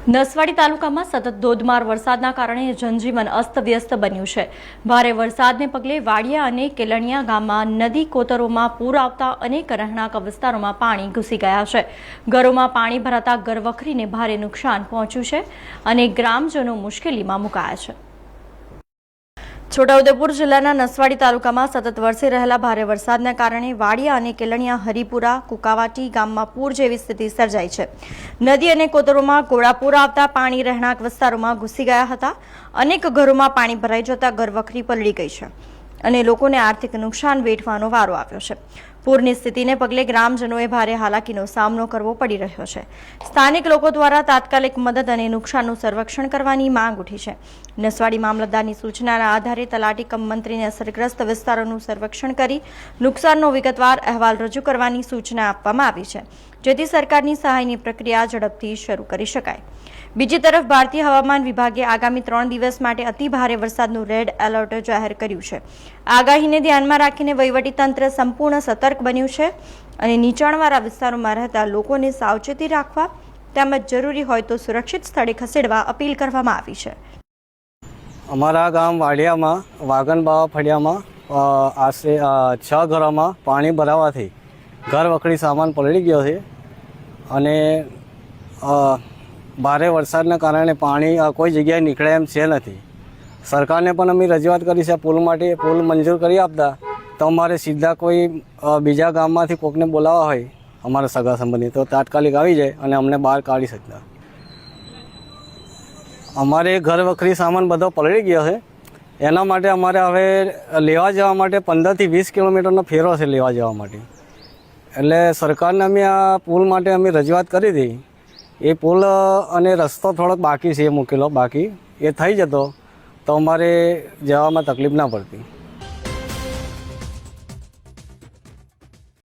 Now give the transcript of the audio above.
નસવાડી તાલુકામાં સતત ધોધમાર વરસાદના કારણે જનજીવન અસ્તવ્યસ્ત બન્યું છે। ભારે વરસાદને પગલે વાડિયા અને કેલણિયા ગામમાં નદી કોતરોમાં પૂર આવતા અનેક રહેણાંક વિસ્તારોમાં પાણી ઘૂસી ગયા છે। ઘરોમાં પાણી ભરાતા ઘરવખરીને ભારે નુકસાન પહોંચ્યું છે અને ગ્રામજનો મુશ્કેલીમાં મુકાયા છે। છોટાઉદેપુર જિલ્લાના નસવાડી તાલુકામાં સતત વરસી રહેલા ભારે વરસાદના કારણે વાડિયા અને કેલણિયા હરિપુરા કુકાવાટી ગામમાં પૂર જેવી સ્થિતિ સર્જાઈ છે। નદી અને કોતરોમાં ઘોડાપૂર આવતા પાણી રહેણાંક વિસ્તારોમાં ઘૂસી ગયા હતા। અનેક ઘરોમાં પાણી ભરાઈ જતા ઘરવખરી પલળી ગઈ છે અને લોકોને આર્થિક નુકસાન વેઠવાનો વારો આવ્યો છે। પૂરની સ્થિતિને પગલે ગ્રામજનોએ ભારે હાલાકીનો સામનો કરવો પડી રહ્યો છે। સ્થાનિક લોકો દ્વારા તાત્કાલિક મદદ અને નુકસાનનું સર્વેક્ષણ કરવાની માંગ ઉઠી છે। નસવાડી મામલતદારની સૂચનાના આધારે તલાટી કમ મંત્રીને અસરગ્રસ્ત વિસ્તારોનું સર્વેક્ષણ કરી નુકસાનનો વિગતવાર અહેવાલ રજૂ કરવાની સૂચના આપવામાં આવી છે, જેથી સરકારની સહાયની પ્રક્રિયા ઝડપથી શરૂ કરી શકાય। બીજી તરફ ભારતીય હવામાન વિભાગે આગામી 3 દિવસ માટે અતિ ભારે વરસાદનું રેડ એલર્ટ જાહેર કર્યું છે। આગાહીને ધ્યાનમાં રાખીને વહીવટીતંત્ર સંપૂર્ણ સતર્ક બન્યું છે અને નીચાણવાળા વિસ્તારોમાં રહેતા લોકોને સાવચેતી રાખવા તેમજ જરૂરી હોય તો સુરક્ષિત સ્થળે ખસેડવા અપીલ કરવામાં આવી છે। અમારા ગામ વાડિયામાં વાગણબાવા ફળિયામાં આશરે 6 ઘરોમાં પાણી ભરાવાથી ઘર વખરી સામાન પલળી ગયો છે અને ભારે વરસાદના કારણે પાણી કોઈ જગ્યાએ નીકળે એમ છે નથી। સરકારને પણ અમે રજૂઆત કરી છે પુલ માટે, પુલ મંજૂર કરી આપતા તો અમારે સીધા કોઈ બીજા ગામમાંથી કોકને બોલાવવા હોય અમારા સગા સંબંધી તો તાત્કાલિક આવી જાય અને અમને બહાર કાઢી શકતા। અમારે ઘર વખરી સામાન બધો પલળી ગયો છે, એના માટે અમારે હવે લેવા જવા માટે 15 થી 20 કિલોમીટરનો ફેરો છે લેવા જવા માટે। એટલે સરકારને અમે આ પુલ માટે અમે રજૂઆત કરી હતી। એ પુલ અને રસ્તો થોડોક બાકી છે, એ મૂકેલો બાકી એ થઈ જતો તો અમારે જવામાં તકલીફ ના પડતી।